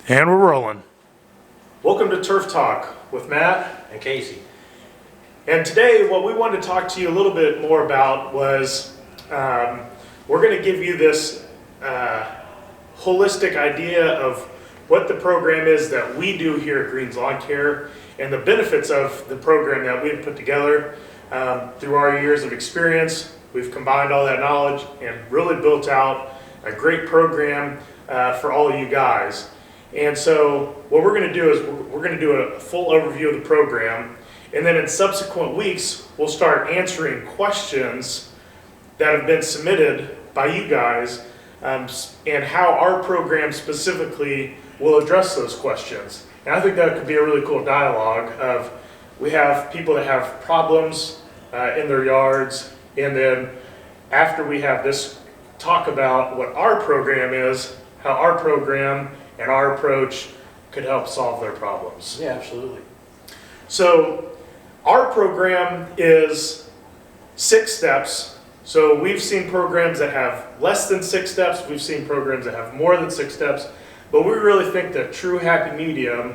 And we're rolling. Welcome to Turf Talk with Matt and Casey. And today what we wanted to talk to you a little bit more about was we're going to give you this holistic idea of what the program is that we do here at Green's Lawncare and the benefits of the program that we've put together through our years of experience. We've combined all that knowledge and really built out a great program for all of you guys. And so what we're going to do is we're going to do a full overview of the program, and then in subsequent weeks we'll start answering questions that have been submitted by you guys and how our program specifically will address those questions. And I think that could be a really cool dialogue of we have people that have problems in their yards, and then after we have this talk about what our program is, how our program and our approach could help solve their problems. Yeah, absolutely. So our program is 6 steps. So we've seen programs that have less than 6 steps. We've seen programs that have more than 6 steps. But we really think the true happy medium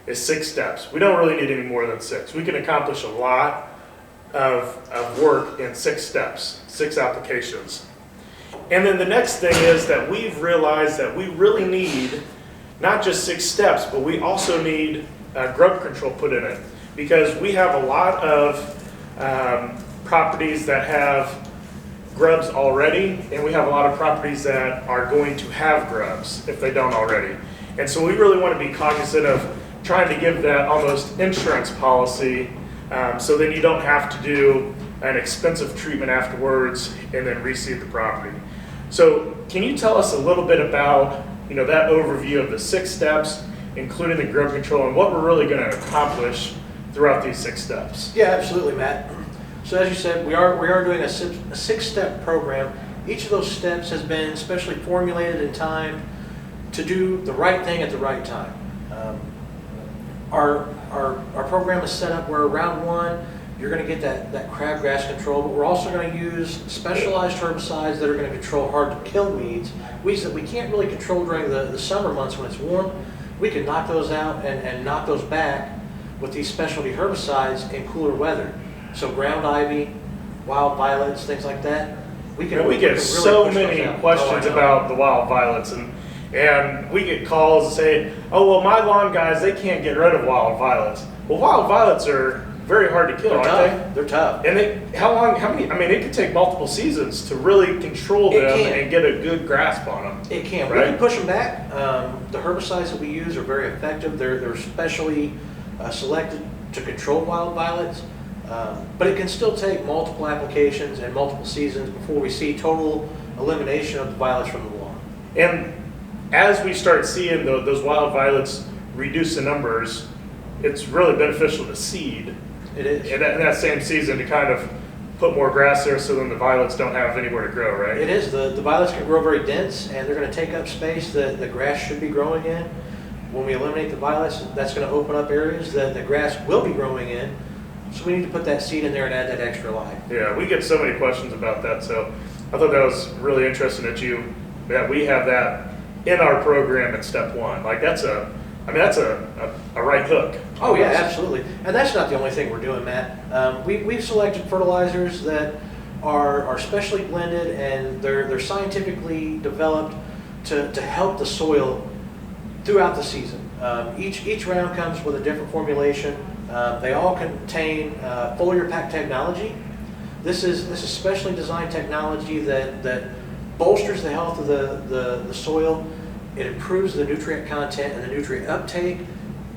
is 6 steps. We don't really need any more than 6. We can accomplish a lot of work in 6 steps, 6 applications. And then the next thing is that we've realized that we really need not just 6 steps, but we also need grub control put in it, because we have a lot of properties that have grubs already, and we have a lot of properties that are going to have grubs if they don't already. And so we really want to be cognizant of trying to give that almost insurance policy, so then you don't have to do an expensive treatment afterwards and then reseed the property. So can you tell us a little bit about that overview of the 6 steps, including the grub control, and what we're really going to accomplish throughout these 6 steps? Yeah, absolutely, Matt. So as you said, we are doing a 6-step program. Each of those steps has been specially formulated in time to do the right thing at the right time. Our program is set up where round 1, you're going to get that crabgrass control, but we're also going to use specialized herbicides that are going to control hard-to-kill weeds that we can't really control during the summer months when it's warm. We can knock those out and knock those back with these specialty herbicides in cooler weather. So ground ivy, wild violets, things like that. We get so many questions about the wild violets, and we get calls and say, oh, well, my lawn guys, they can't get rid of wild violets. Well, wild violets are very hard to kill, aren't they? They're tough. And it could take multiple seasons to really control them and get a good grasp on them. It can. Right? We can push them back. The herbicides that we use are very effective. They're specially selected to control wild violets. But it can still take multiple applications and multiple seasons before we see total elimination of the violets from the lawn. And as we start seeing those wild violets reduce in numbers, it's really beneficial to seed. It is. In that same season to kind of put more grass there so then the violets don't have anywhere to grow, right? It is. The violets can grow very dense, and they're going to take up space that the grass should be growing in. When we eliminate the violets, that's going to open up areas that the grass will be growing in. So we need to put that seed in there and add that extra life. Yeah, we get so many questions about that. So I thought that was really interesting that we have that in our program at step 1. Like that's a right hook. Oh yeah, absolutely. And that's not the only thing we're doing, Matt. We've selected fertilizers that are specially blended, and they're scientifically developed to help the soil throughout the season. Each round comes with a different formulation. They all contain foliar pack technology. This is specially designed technology that bolsters the health of the soil. It improves the nutrient content and the nutrient uptake,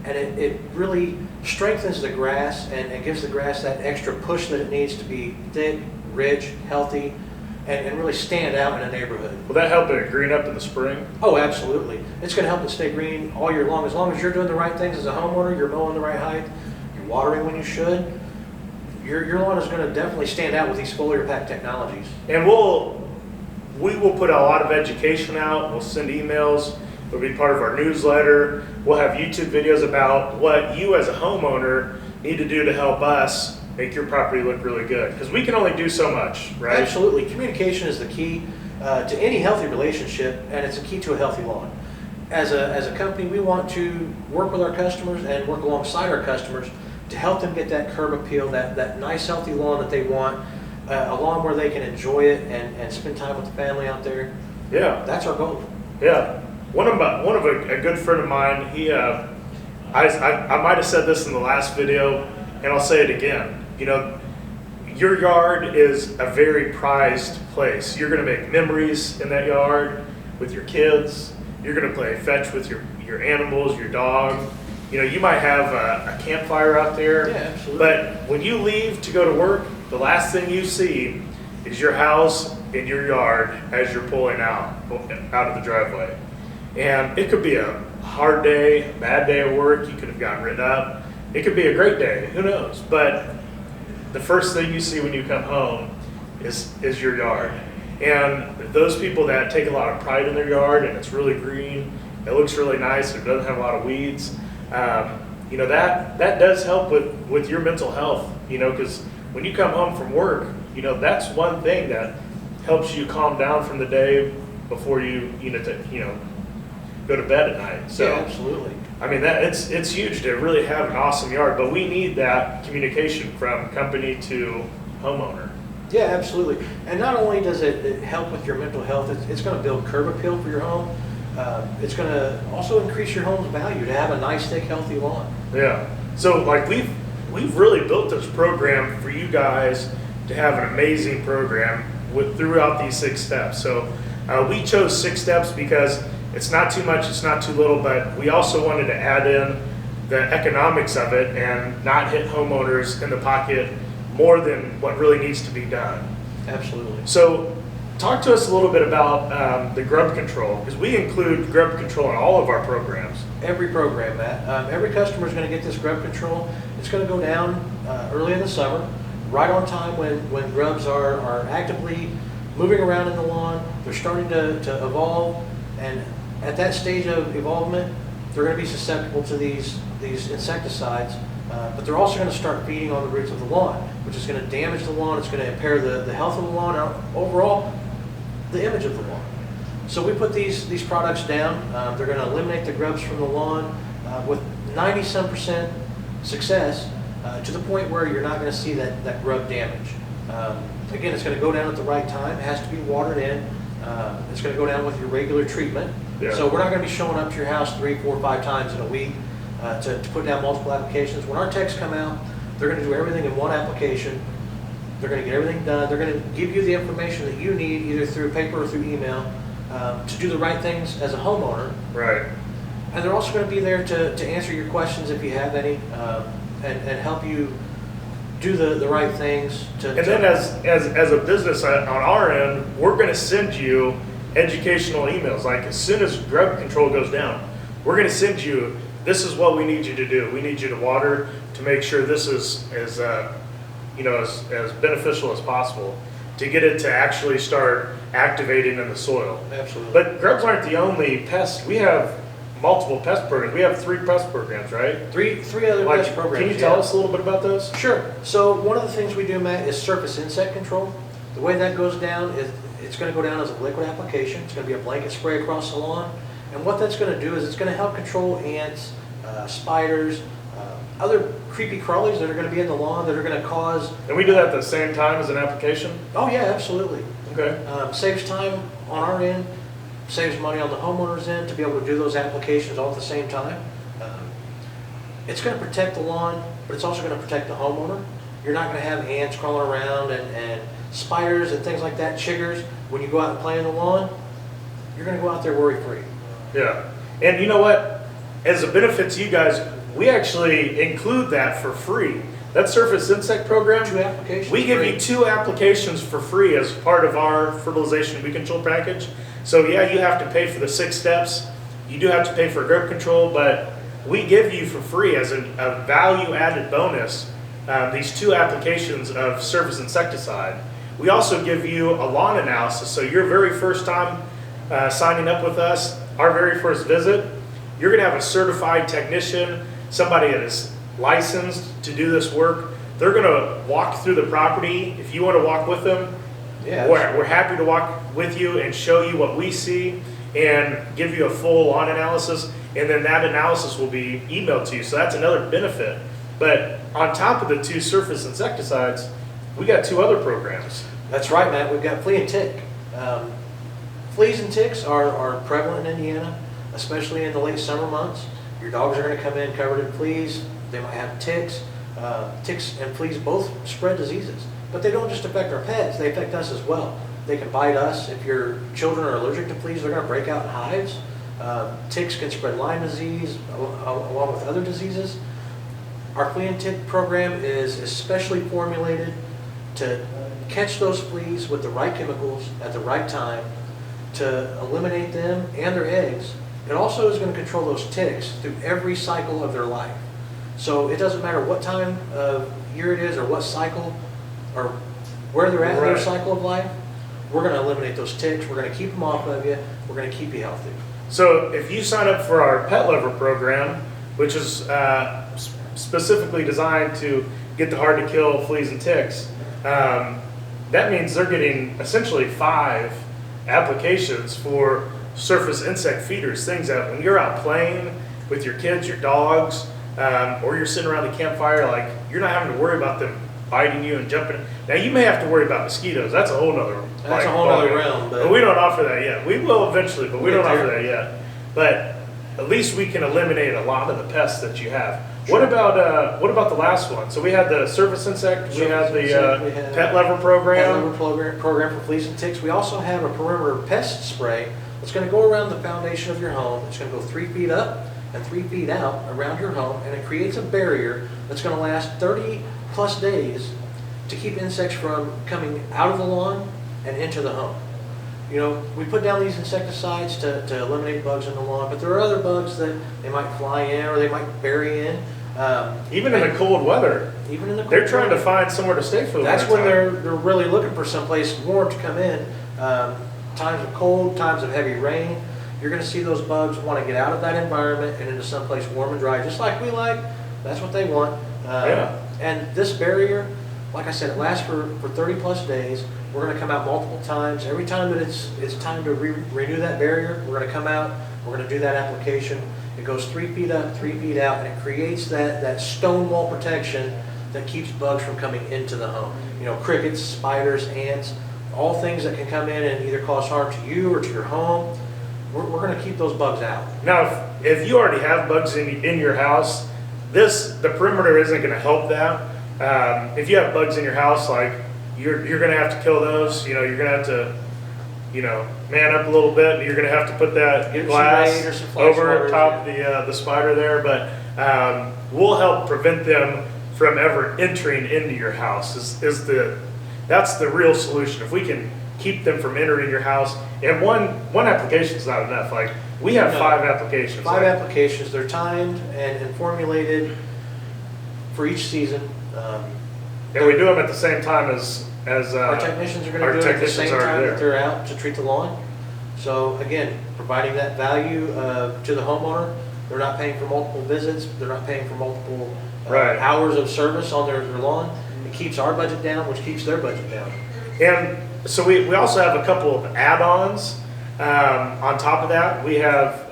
and it really strengthens the grass and gives the grass that extra push that it needs to be thick, rich, healthy, and really stand out in a neighborhood. Will that help it green up in the spring? Oh, absolutely. It's going to help it stay green all year long. As long as you're doing the right things as a homeowner, you're mowing the right height, you're watering when you should, your lawn is going to definitely stand out with these foliar pack technologies. And we will put a lot of education out. We'll send emails. It'll be part of our newsletter. We'll have YouTube videos about what you as a homeowner need to do to help us make your property look really good. Because we can only do so much, right? Absolutely. Communication is the key to any healthy relationship, and it's a key to a healthy lawn. as a company, we want to work with our customers and work alongside our customers to help them get that curb appeal, that nice healthy lawn that they want, a lawn where they can enjoy it and spend time with the family out there. Yeah. That's our goal. Yeah. One of a good friend of mine, I might have said this in the last video, and I'll say it again. You know, your yard is a very prized place. You're going to make memories in that yard with your kids. You're going to play fetch with your animals, your dog. You know, you might have a campfire out there. Yeah, absolutely. But when you leave to go to work, the last thing you see is your house and your yard as you're pulling out of the driveway. And it could be a hard day, a bad day at work. You could have gotten written up. It could be a great day. Who knows? But the first thing you see when you come home is your yard. And those people that take a lot of pride in their yard and it's really green, it looks really nice, it doesn't have a lot of weeds, you know, that does help with your mental health, you know, because when you come home from work, you know, that's one thing that helps you calm down from the day before you go to bed at night. So, yeah, absolutely. I mean, it's huge to really have an awesome yard, but we need that communication from company to homeowner. Yeah, absolutely. And not only does it help with your mental health, it's going to build curb appeal for your home. It's going to also increase your home's value to have a nice, thick, healthy lawn. Yeah. So like we've really built this program for you guys to have an amazing program throughout these 6 steps. So we chose 6 steps because it's not too much, it's not too little, but we also wanted to add in the economics of it and not hit homeowners in the pocket more than what really needs to be done. Absolutely. So talk to us a little bit about the grub control, because we include grub control in all of our programs. Every program, Matt. Every customer is going to get this grub control. It's going to go down early in the summer, right on time when grubs are actively moving around in the lawn. They're starting to evolve, and at that stage of evolvement, they're going to be susceptible to these insecticides, but they're also going to start feeding on the roots of the lawn, which is going to damage the lawn. It's going to impair the health of the lawn, and overall, the image of the lawn. So we put these products down. They're going to eliminate the grubs from the lawn with 90-some% success, to the point where you're not going to see that grub damage. Again, it's going to go down at the right time. It has to be watered in. It's going to go down with your regular treatment. Yeah. So we're not going to be showing up to your house 3, 4, 5 times in a week to put down multiple applications. When our techs come out, they're going to do everything in one application. They're going to get everything done. They're going to give you the information that you need, either through paper or through email, to do the right things as a homeowner. Right. And they're also going to be there to answer your questions if you have any, and help you do the right things. And then as a business on our end, we're going to send you educational emails. Like as soon as grub control goes down, we're going to send you, this is what we need you to do. We need you to water to make sure this is as beneficial as possible to get it to actually start activating in the soil. Absolutely. But grubs aren't the only pest. We have multiple pest programs. We have 3 pest programs, right? Three other pest programs. Can you tell us a little bit about those? Sure. So one of the things we do, Matt, is surface insect control. The way that goes down is it's going to go down as a liquid application. It's going to be a blanket spray across the lawn. And what that's going to do is it's going to help control ants, spiders, other creepy crawlies that are going to be in the lawn that are going to cause... And we do that at the same time as an application? Oh yeah, absolutely. Okay. Saves time on our end, saves money on the homeowner's end to be able to do those applications all at the same time. It's going to protect the lawn, but it's also going to protect the homeowner. You're not going to have ants crawling around and spiders and things like that, chiggers. When you go out and play in the lawn, you're going to go out there worry-free. Yeah. And you know what? As a benefit to you guys, we actually include that for free. That surface insect program, 2 applications. we give you 2 applications for free as part of our fertilization weed control package. So yeah, you have to pay for the 6 steps. You do have to pay for grub control, but we give you for free as a value-added bonus these 2 applications of surface insecticide. We also give you a lawn analysis. So your very first time signing up with us, our very first visit, you're going to have a certified technician, somebody that is licensed to do this work. They're going to walk through the property. If you want to walk with them, Yeah. we're happy to walk with you and show you what we see. and give you a full lawn analysis, and then that analysis will be emailed to you. So that's another benefit. But on top of the 2 surface insecticides, we got 2 other programs. That's right, Matt. We've got flea and tick. Fleas and ticks are prevalent in Indiana, especially in the late summer months. Your dogs are going to come in covered in fleas. They might have ticks. Ticks and fleas both spread diseases, but they don't just affect our pets, they affect us as well. They can bite us. If your children are allergic to fleas, they're going to break out in hives. Ticks can spread Lyme disease along with other diseases. Our flea and tick program is especially formulated to catch those fleas with the right chemicals at the right time to eliminate them and their eggs. It also is going to control those ticks through every cycle of their life. So it doesn't matter what time of year it is or what cycle or where they're at in their cycle of life, we're going to eliminate those ticks, we're going to keep them off of you, we're going to keep you healthy. So if you sign up for our Pet Lover program, which is specifically designed to get the hard to kill fleas and ticks, that means they're getting essentially 5 applications for surface insect feeders, things that when you're out playing with your kids, your dogs, or you're sitting around the campfire, like you're not having to worry about them biting you and jumping. Now you may have to worry about mosquitoes. That's a whole nother. That's a whole other realm. But we don't offer that yet. We will eventually, but we don't offer that yet. But at least we can eliminate a lot of the pests that you have. Sure. What about the last one? So we had the surface insect. We had the Pet Lover program. Pet Lover program for fleas and ticks. We also have a perimeter pest spray that's going to go around the foundation of your home. It's going to go 3 feet up and 3 feet out around your home, and it creates a barrier that's going to last 30 plus days to keep insects from coming out of the lawn and into the home. You know, we put down these insecticides to eliminate bugs in the lawn, but there are other bugs that they might fly in or they might bury in. Even in the cold weather. Even in the cold they're trying weather. To find somewhere to stay for the That's when winter they're really looking for someplace warm to come in. Times of cold, times of heavy rain, you're going to see those bugs want to get out of that environment and into someplace warm and dry, just like we like. That's what they want. And this barrier, like I said, it lasts for 30 plus days. We're going to come out multiple times. Every time that it's time to renew that barrier, we're going to come out, we're going to do that application. It goes 3 feet up, 3 feet out, and it creates that stone wall protection that keeps bugs from coming into the home. You know, crickets, spiders, ants, all things that can come in and either cause harm to you or to your home. We're going to keep those bugs out. Now, if you already have bugs in your house, the perimeter isn't going to help that. If you have bugs in your house, like you're going to have to kill those. You know, you're going to have to, man up a little bit. And you're going to have to put that glass over top the spider there. But we'll help prevent them from ever entering into your house. That's the real solution. If we can keep them from entering your house, and one application is not enough. Like we have 5 applications. 5 applications. They're timed and formulated for each season. And we do them at the same time as our technicians are going to do it at the same time that they're out to treat the lawn. So again, providing that value to the homeowner. They're not paying for multiple visits. They're not paying for multiple hours of service on their lawn. It keeps our budget down, which keeps their budget down. And so we also have a couple of add-ons. On top of that, we have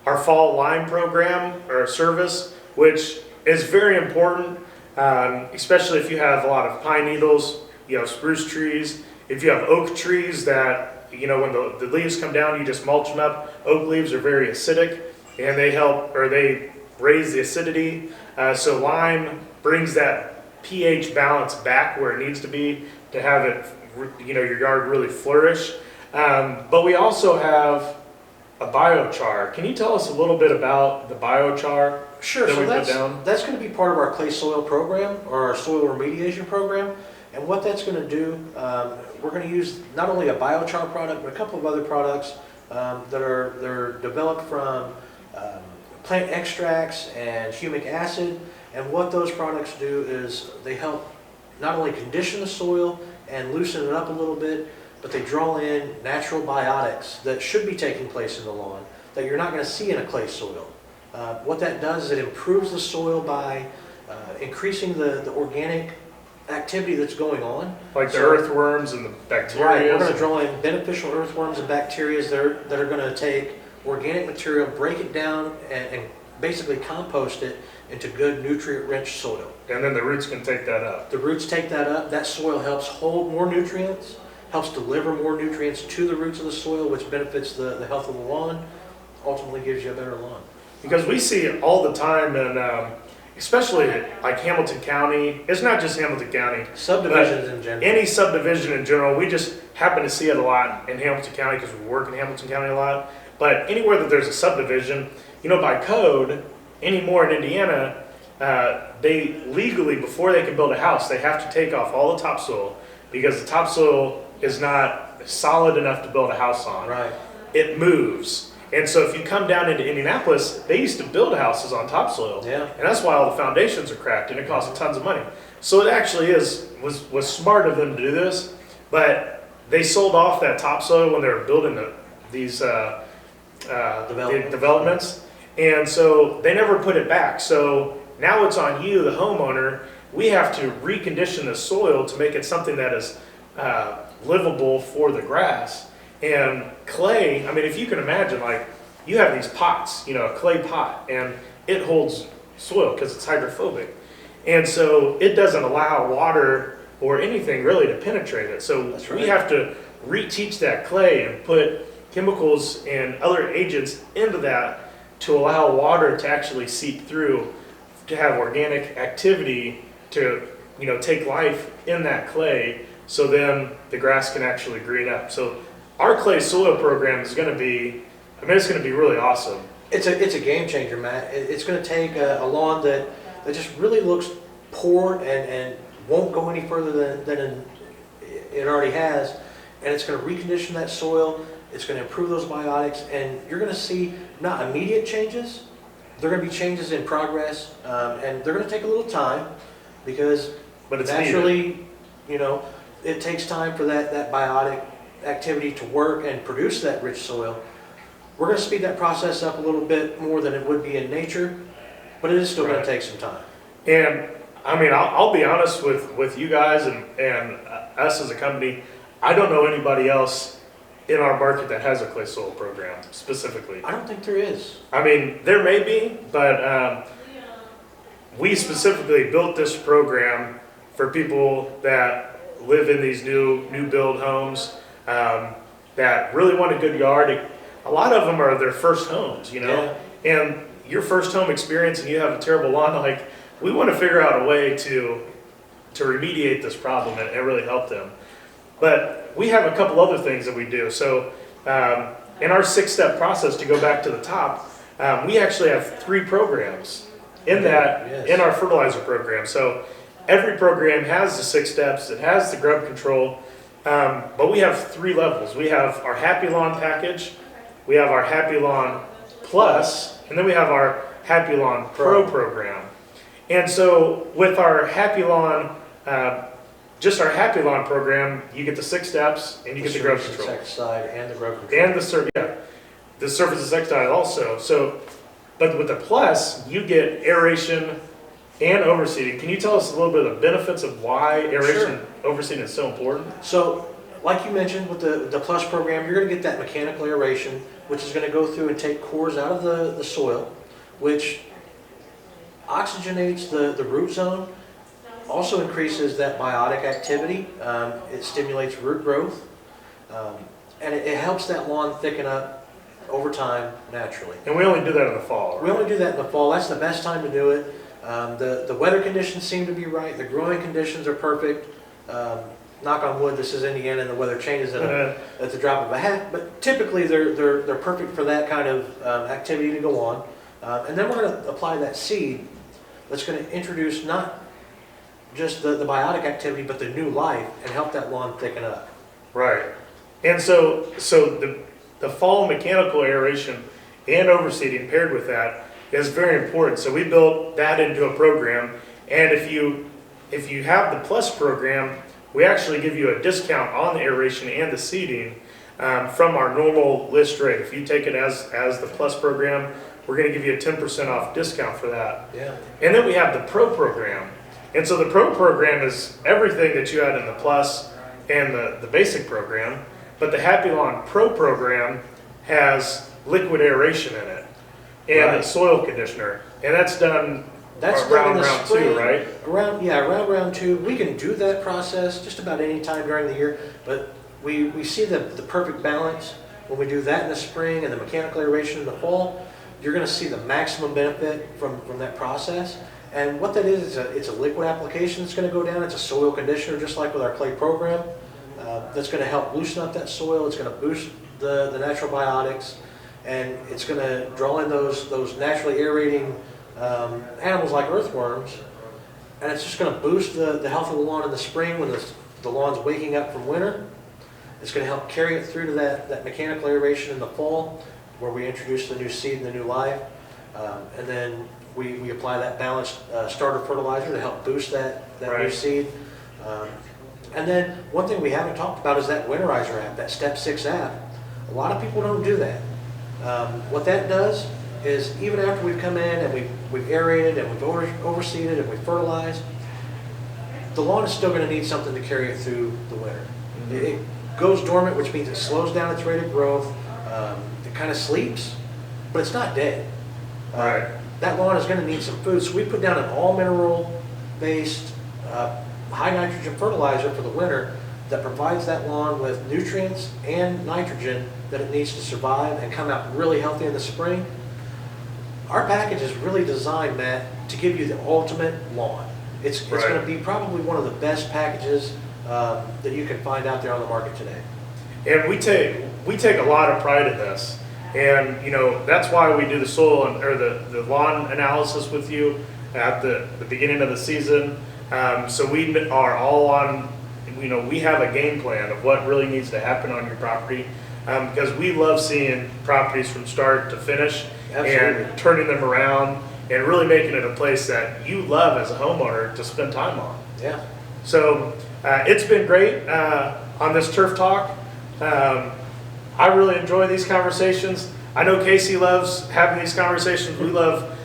our fall line program or service, which is very important, especially if you have a lot of pine needles, spruce trees. If you have oak trees that, when the leaves come down, you just mulch them up. Oak leaves are very acidic, and they raise the acidity. So lime brings that pH balance back where it needs to be to have it, your yard really flourish. But we also have a biochar. Can you tell us a little bit about the biochar? Sure. So that's going to be part of our clay soil program or our soil remediation program. And what that's going to do, we're going to use not only a biochar product, but a couple of other products they're developed from plant extracts and humic acid. And what those products do is they help not only condition the soil and loosen it up a little bit, but they draw in natural biotics that should be taking place in the lawn that you're not going to see in a clay soil. What that does is it improves the soil by increasing the organic activity that's going on. Like the So- earthworms and the bacteria. Right, we're going to draw in beneficial earthworms and bacteria that are going to take organic material, break it down, and basically compost it into good nutrient-rich soil. And then the roots can take that up. The roots take that up. That soil helps hold more nutrients, helps deliver more nutrients to the roots of the soil, which benefits the health of the lawn, ultimately gives you a better lawn. Because we see it all the time, and especially like Hamilton County. It's not just Hamilton County. Subdivisions in general. Any subdivision in general, we just happen to see it a lot in Hamilton County because we work in Hamilton County a lot. But anywhere that there's a subdivision, by code, anymore in Indiana, they legally, before they can build a house, they have to take off all the topsoil because the topsoil is not solid enough to build a house on. Right. It moves. And so if you come down into Indianapolis, they used to build houses on topsoil. Yeah. And that's why all the foundations are cracked and it costs tons of money. So it actually was smart of them to do this, but they sold off that topsoil when they were building these developments. And so they never put it back. So now it's on you, the homeowner. We have to recondition the soil to make it something that is livable for the grass. And clay, if you can imagine, like you have these pots, a clay pot, and it holds soil because it's hydrophobic. And so it doesn't allow water or anything really to penetrate it. So That's right. we have to reteach that clay and put chemicals and other agents into that to allow water to actually seep through, to have organic activity to, take life in that clay, so then the grass can actually green up. So our clay soil program is going to be, it's going to be really awesome. It's a game changer, Matt. It's going to take a lawn that just really looks poor and won't go any further than it already has, and it's going to recondition that soil. It's going to improve those biotics, and you're going to see not immediate changes. They're going to be changes in progress, and they're going to take a little time because But it's naturally, it takes time for that biotic activity to work and produce that rich soil. We're going to speed that process up a little bit more than it would be in nature, but it is still going to take some time. And I'll be honest with you guys and us as a company. I don't know anybody else in our market that has a clay soil program specifically. I don't think there is. There may be, but we specifically built this program for people that live in these new build homes that really want a good yard. A lot of them are their first homes, Yeah. and your first home experience and you have a terrible lawn, we want to figure out a way to remediate this problem and really help them. But we have a couple other things that we do. So in our 6-step process, to go back to the top, we actually have 3 programs in that, Yes. in our fertilizer program. So every program has the 6 steps, it has the grub control, but we have 3 levels. We have our Happy Lawn package, we have our Happy Lawn Plus, and then we have our Happy Lawn Pro program. And so with our Happy Lawn, just our Happy Lawn program, you get the 6 steps and you get the grub surface control. insecticide and the grub control. And the surface insecticide also. So, but with the Plus, you get aeration and overseeding. Can you tell us a little bit of the benefits of why aeration overseeding is so important? So, like you mentioned with the Plus program, you're going to get that mechanical aeration, which is going to go through and take cores out of the soil, which oxygenates the root zone, also increases that biotic activity. It stimulates root growth, and it helps that lawn thicken up over time naturally. And we only do that in the fall, We right? only do that in the fall. That's the best time to do it. The weather conditions seem to be right. The growing conditions are perfect. Knock on wood, this is Indiana and the weather changes at the drop of a hat, but typically they're perfect for that kind of activity to go on. And then we're going to apply that seed that's going to introduce not just the biotic activity, but the new life and help that lawn thicken up. Right. And so the fall mechanical aeration and overseeding paired with that is very important. So we built that into a program, and if you have the Plus program, we actually give you a discount on the aeration and the seeding from our normal list rate. If you take it as the Plus program, we're going to give you a 10% off discount for that. Yeah. And then we have the Pro program. And so the Pro program is everything that you had in the Plus and the basic program, but the Happy Lawn Pro program has liquid aeration in it and a soil conditioner, and that's done around round spring, 2, right? Around round 2. We can do that process just about any time during the year, but we see the perfect balance when we do that in the spring and the mechanical aeration in the fall. You're going to see the maximum benefit from that process. And what that is it's a liquid application that's going to go down. It's a soil conditioner, just like with our clay program. That's going to help loosen up that soil. It's going to boost the natural biotics, and it's going to draw in those naturally aerating animals like earthworms, and it's just going to boost the health of the lawn in the spring when the lawn's waking up from winter. It's going to help carry it through to that mechanical aeration in the fall, where we introduce the new seed and the new life, and then we apply that balanced starter fertilizer to help boost that new seed. And then one thing we haven't talked about is that winterizer app, that Step 6 app. A lot of people don't do that. What that does is, even after we've come in and we've aerated and we've overseeded and we've fertilized, the lawn is still going to need something to carry it through the winter. It goes dormant, which means it slows down its rate of growth. It kind of sleeps, but it's not dead. That lawn is going to need some food, so we put down an all-mineral-based, high nitrogen fertilizer for the winter that provides that lawn with nutrients and nitrogen that it needs to survive and come out really healthy in the spring. Our package is really designed, Matt, to give you the ultimate lawn. It's going to be probably one of the best packages that you can find out there on the market today. And we take a lot of pride in this, and that's why we do the soil or the lawn analysis with you at the beginning of the season. So we are all on. We have a game plan of what really needs to happen on your property, because we love seeing properties from start to finish. Absolutely. And turning them around and really making it a place that you love as a homeowner to spend time on. Yeah. So it's been great on this Turf Talk. I really enjoy these conversations. I know Casey loves having these conversations. We love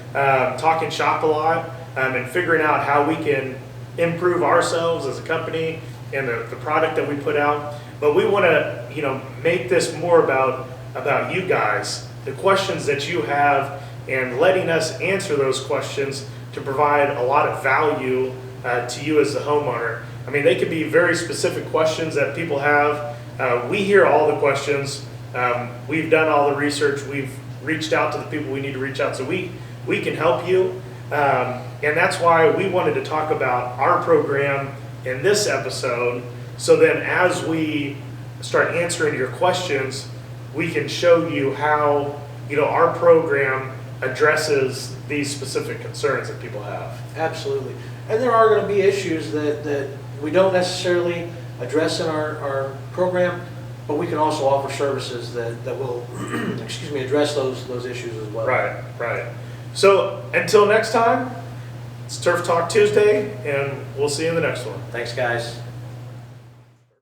talking shop a lot and figuring out how we can improve ourselves as a company and the product that we put out. But we want to make this more about you guys, the questions that you have, and letting us answer those questions to provide a lot of value to you as the homeowner. I mean, they could be very specific questions that people have. We hear all the questions. We've done all the research. We've reached out to the people we need to reach out, so we can help you. And that's why we wanted to talk about our program in this episode, so then as we start answering your questions, we can show you how our program addresses these specific concerns that people have. Absolutely. And there are going to be issues that we don't necessarily address in our program, but we can also offer services that will address those issues as well. Right. So until next time, it's Turf Talk Tuesday, and we'll see you in the next one. Thanks, guys.